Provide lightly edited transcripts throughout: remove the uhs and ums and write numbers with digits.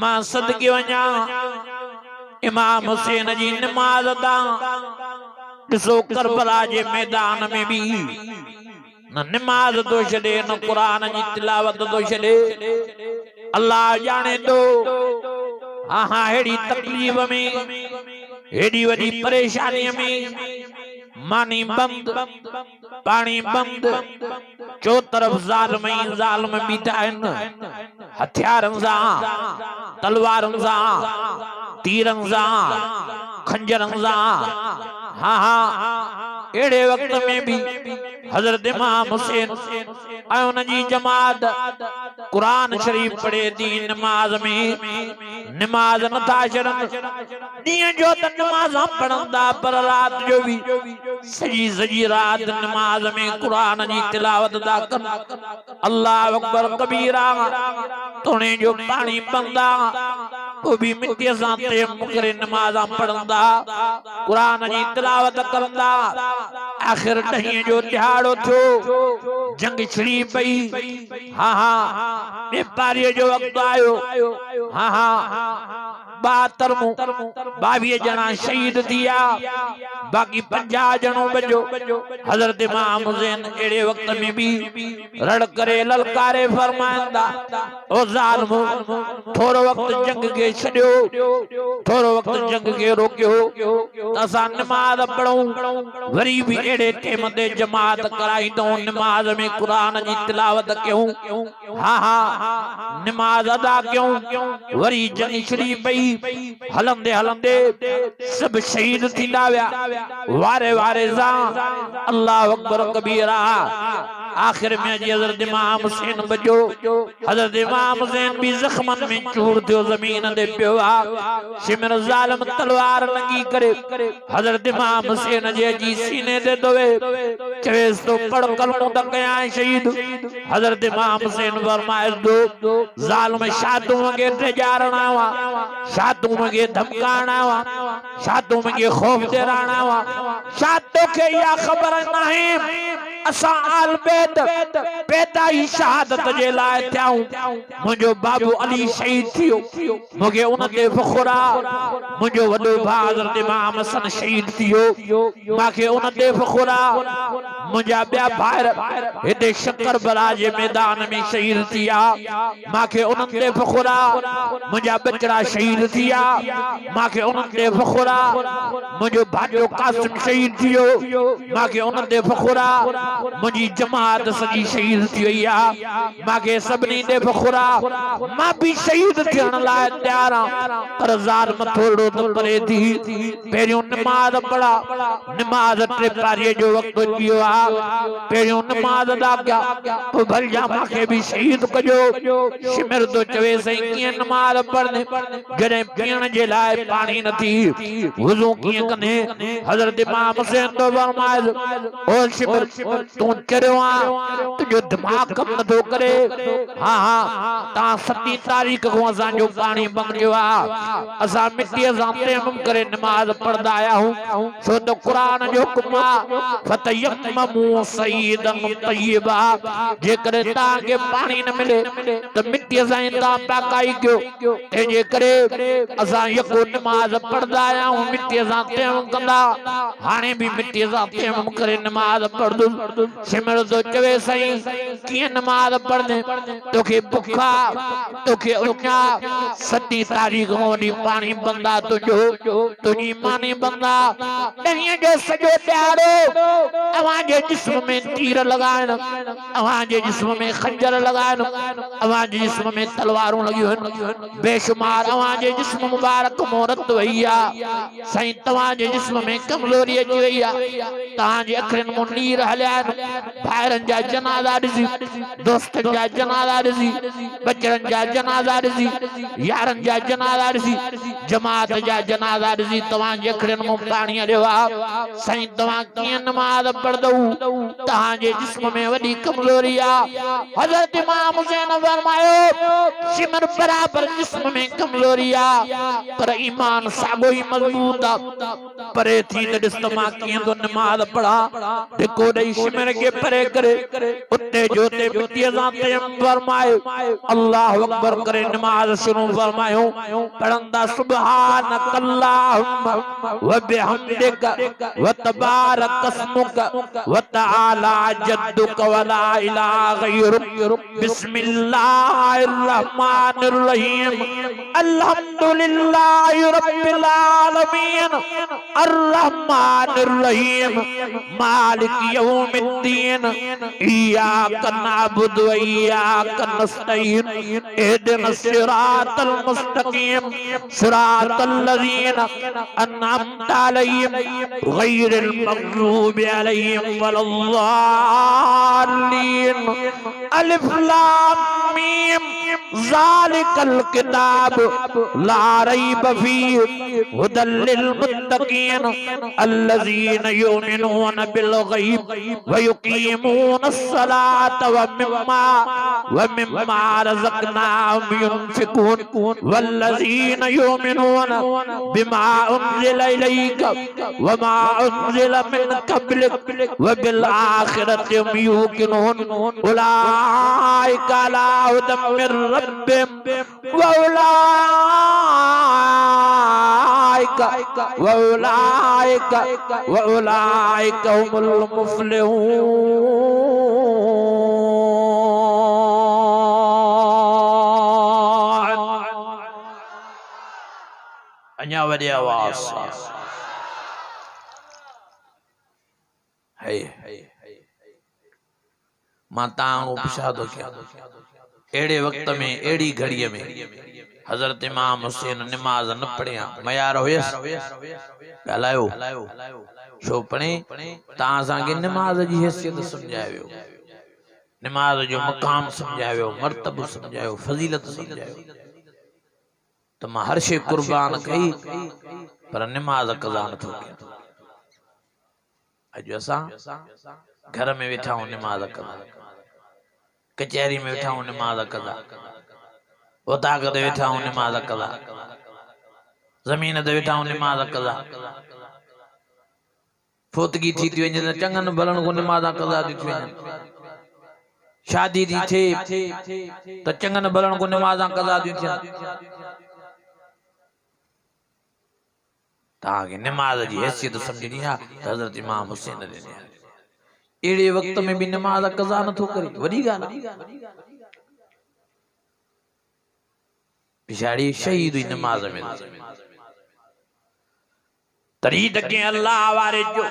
मां सदके वञा इमाम हुसैन जी नमाज दा ॾिसो करबला जे मैदान में भी न नमाज तो छॾे न कुरान जी तिलावत तो छॾे। अल्लाह जाने दो हाँ हाँ हेड़ी तकलीफ में हेड़ी वडी परेशानी में मानी बंद पानी बंद चो तरफ जालिम ही जालिम बीठा आहिनि हथियारनि सां तलवारनि सां तीरनि सां खंजरनि सां हाँ हाँ एड़े वक्त में भी हजरत इमाम हुसैन ऐं उन जी जमात कुरान शरीफ पढ़े थी नमाज में नमाज नथा छॾनि ॾींहं जो त नमाज़ पढ़ंदा पर रात जो भी सजी सजी रात नमाज में कुरान जी तिलावत दा कन। अल्लाह अकबर कबीरा तोणे जो पानी बंदा वो भी मिट्टी सां तयम्मुम करे नमाज पढ़ंदा कुरान जी तिलावत करंदा। आखिर ॾहीं जो दिहाड़ो थियो जंग छिड़ी पई हाँ हाँ व्यापारी जो वक्त आयो हाँ हाँ 22 जना शहीद थिया बाकी 50 जणों बचो। हजरत इमाम हुसैन एड़े वक्त में भी रड़ करे ललकारे फरमाइंदा ओ ज़ालिमो थोरो वक्त जंग के छड़ियो थोरो वक्त जंग के रोकियो असां नमाज पढ़ूं वरी भी एड़े टेम ते जमात कराईंदो नमाज में कुरान जी तिलावत क्यों हाँ हाँ नमाज अदा क्यों वरी जंग छिड़ी पई हलंदे हलंदे सब शहीद थींदा विया वारे वारे सां। अल्लाह अकबर कबीरा आखिर में हजरत इमाम हुसैन बचो। हजरत इमाम हुसैन भी जख्मन में चूर थियो जमीन ते पियो शिमर जालिम तलवार लंगी करे हजरत इमाम हुसैन जे जी सीने ते दोवे चवेस तो पढ़ कलमो त कया शहीद। हजरत इमाम हुसैन फरमाए दो जालिम शादू के टेजारणा वा शादू के धमकाना वा शादू के खौफ देराना वा शादू के या खबर नहीं असा आल बैत पैदा ही शहादत जे लाए थियाऊं मुझो बाबू अली शहीद थियो मुझे उन ते फखुरा मुझो वडो भा हजरत इमाम हसन शहीद थियो माके उन ते फखुरा मुझा ब्या भाइर हिते शकरबला जे मैदान में शहीद थिया माके उन ते फखुरा मुझा बचड़ा शहीद थिया माके उन ते फखुरा मुझो भाजो कासिम शहीद थियो माके उन ते फखुरा मुझी जमात सजी शहीद थी वई माके सबनी दे फखुरा मां भी शहीद थियण लाए तैयार पर ज़ालिम थोड़ो तो परे थी पहिरियों नमाज पढ़ा नमाज टे पारी जो वक्त थियो पहिरियों नमाज अदा कया तो भल जा माके भी शहीद कजो शिमिर तो चवे सही कीअं नमाज पढ़ने जॾहिं पीअण जे लाइ पानी न थी वुज़ू कीअं कने हजरत इमाम हुसैन तो फरमाए ओ शिमिर तू चरियो तुझो दिमाग कम नथो करे हाँ हाँ ता 7 तारीख को असां जो पानी मंगजो असां मिट्टी सां तयम्मुम करे नमाज पढ़दा आया हूं छो तो कुरान जो हुक्म फतयम्ममू सईदन तय्यबा जेकर ता के पानी न मिले तो मिट्टी सां ता पाकाई कयो ते जे करे असां यको नमाज पढ़दा आया हूं मिट्टी सां तयम्मुम कंदा हाने भी मिट्टी सां तयम्मुम करे नमाज पढ़दो शिमिर तो चवे सही कीअं नमाज पढ़ने तोखे बुखा तोखे उन्या 7 तारीख होनी पानी बंदा तुझो तुझी मानी बंदा ॾहीं जो सॼो ॾियारो अवां जे जिस्म में तीर लगाइण अवां जे जिस्म में खंजर लगाइण अवां जे जिस्म में तलवारूं लगियूं आहिनि बेशुमार अवां जे जिस्म मुबारक मोरत वई सही तवां जे जिस्म में कमजोरी अची वई तहां जे अखरनि में नीर हलिया भाइरनि जा जनाज़ा ॾिसी दोस्तनि जा जनाज़ा ॾिसी बचड़नि जा जनाज़ा ॾिसी यारनि जा जनाज़ा ॾिसी जमात जा जनाज़ा ॾिसी तव्हां जे अखियुनि में पाणी हलियो साईं तव्हां कीअं नमाज़ पढ़ंदव तव्हां जे जिस्म में वॾी कमज़ोरी हज़रत इमाम हुसैन फरमायो शिमर बराबर जिस्म में कमज़ोरी पर ईमान साॻो ई मज़बूत परे थी त ॾिस त मां कीअं थो नमाज़ पढ़ा धिको ॾेई मोमिन के परे करे उते जोते पिटी सां तयम फरमाए अल्लाह अकबर करे नमाज शुरू फरमायो पढ़ंदा सुभानक अल्लाहुम्मा व बिहम्दिक व तबारक अस्मुक व तआला जद्दुक व ला इलाहा गैरुक बिस्मिल्लाहिर रहमानिर रहीम अल्हम्दुलिल्लाहि रब्बिल आलमीन अर्रहमानिर रहीम मालिक यौमिद्दीन इय्याका नअबुदु व इय्याका नस्तईन इहदिनस सिरातल मुस्तकीम सिरातल लज़ीना अन्अमता अलैहिम गैरिल मग़ज़ूबि अलैहिम वलद्दाल्लीन अलिफ लाम मीम ज़ालिकल किताब ला रैब फीहि हुदल लिल मुत्तकीन अल्लज़ीना युमिनूना बिल गैब व युकीमूनस सलाता व मिम्मा रज़क़नाहुम युनफ़िक़ून वल्लज़ीना युमिनूना बिमा उन्ज़िला इलैका व मा उन्ज़िला मिन क़ब्लिक व बिल आखिरति हुम यूक़िनून उलाइका अला हुदम मिर रब्बिहिम व उलाइका हुमुल मुफ़्लिहून। अञा वॾी आवाज़ है मां तां पुछा थो कयां एड़े वक्त में एड़ी घड़ीअ में हजरत इमाम हुसैन नमाज न पढ़िया मयार हुयस ॻाल्हायो छो पढ़े तां असांखे नमाज जी हैसियत समझायो नमाज जो मकाम समझायो मर्तबो समझायो फजीलत समझायो तो मां हर शे कुर्बान कई पर नमाज कज़ा न थो कयां अॼु असां घर में वेठा हूं नमाज कज़ा कचहरी में वेठा हूं नमाज कज़ा उताक ते वेठा हूं नमाज कज़ा ज़मीन ते वेठा हूं नमाज कज़ा फोतगी थी थी वञे त चङनि भलनि को नमाज़ कज़ा थी वञनि शादी थी थिए त चङनि भलनि को नमाज़ कज़ा थी थियनि ताके नमाज जी हैसियत समझनी है हजरत इमाम हुसैन ने एड़े वक्त में भी नमाज कज़ा न थो करे वडी गाल बिचारी शहीद हुई नमाज में तरी तके अल्लाह वारे जो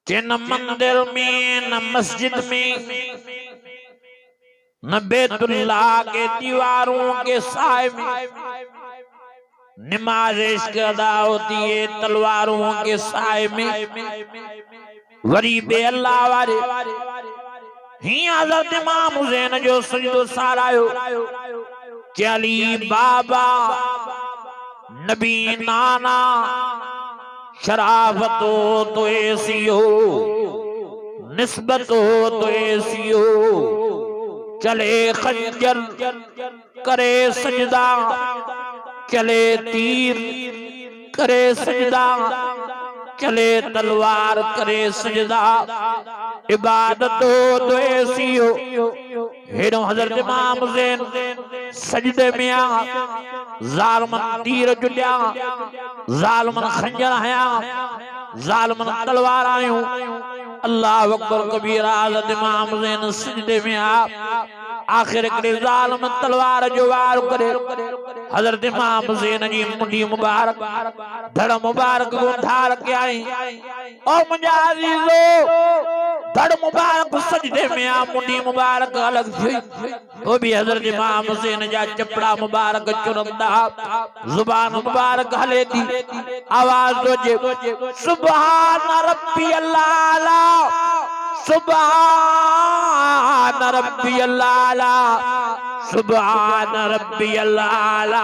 के न मंदिर में न मस्जिद में न बैतुल्लाह के दीवारों के साए में नमाज इश्क अदा होती है तलवारों के साए में वरी बे अल्लाह वारे ही हज़रत इमाम हुसैन जो सजदो सारायो चली बाबा नबी नाना शराफत हो तो ऐसी हो निस्बत हो तो ऐसी हो चले खंजर करे सजदा चले तीर करे सजदा चले तलवार करे सजदा इबादत हो तो ऐसी हो हेरो हजरत इमाम हुसैन सजदे में आ जालमन तीर जुलिया जालमन खंजर हया जालमन तलवार आयो अल्लाह अकबर कबीरा हजरत इमाम हुसैन सजदे में आ आखिर के जालम तलवार जो वार करे हजरत इमाम हुसैन जी मुंडी मुबारक धड़ मुबारक को धार के आई ओ मुंजा अजीजो धड़ मुबारक सजदे में आ मुंडी मुबारक अलग थी वो भी हजरत इमाम हुसैन जा चपड़ा मुबारक चुरंदा जुबान मुबारक हले थी आवाज दोजे सुभान रब्बियल आला सुभान रब्बियल आला सुभान रब्बियल आला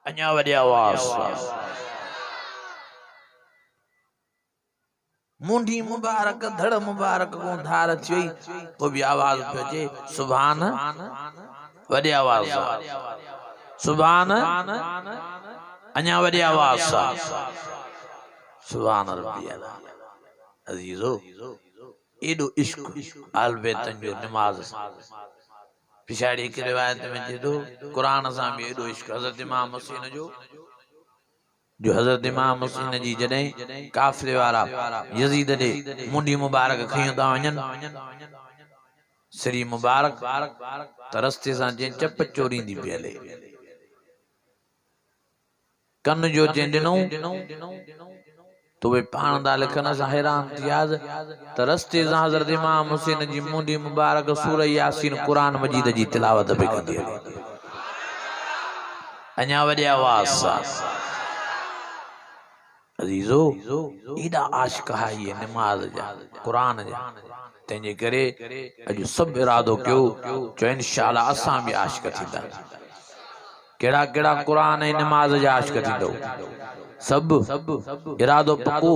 अन्या वडी आवाज मुंडी मुबारक धड़ मुबारक को धार थी वो भी आवाज पे सुभान वॾे आवाज़ सां सुभान अञा वॾे आवाज़ सां सुभान रब्बी अज़ीज़ो एॾो इश्क आल बैतन जो नमाज पिछाड़ी हिकु रिवायत में चए थो क़ुरान सां बि एॾो इश्क हज़रत इमाम हुसैन जो हज़रत इमाम हुसैन जी जॾहिं काफ़िले वारा यज़ीद ॾे मुंडी मुबारक खयूं था वञनि श्री मुबारक त रस्ते सां जंहिं चप चोरींदी पई हले कन जो जंहिं ॾिनो तो वे पाण दा लिखन असां हैरान थियास त रस्ते सां हज़रत इमाम हुसैन जी मुंडी मुबारक सूरह यासीन क़ुरान मजीद जी तिलावत पई कंदी हले अञा वॾे आवाज़ सां अज़ीज़ो एॾा आशिक़ है ये नमाज जा क़ुरान जा तंहिंजे करे अॼु सभु इरादो कयो चो इंशाअल्लाह असां बि आशिक़ थींदा केड़ा केड़ा क़ुरान ऐं नमाज जा आशिक़ थींदो सब इरादो पको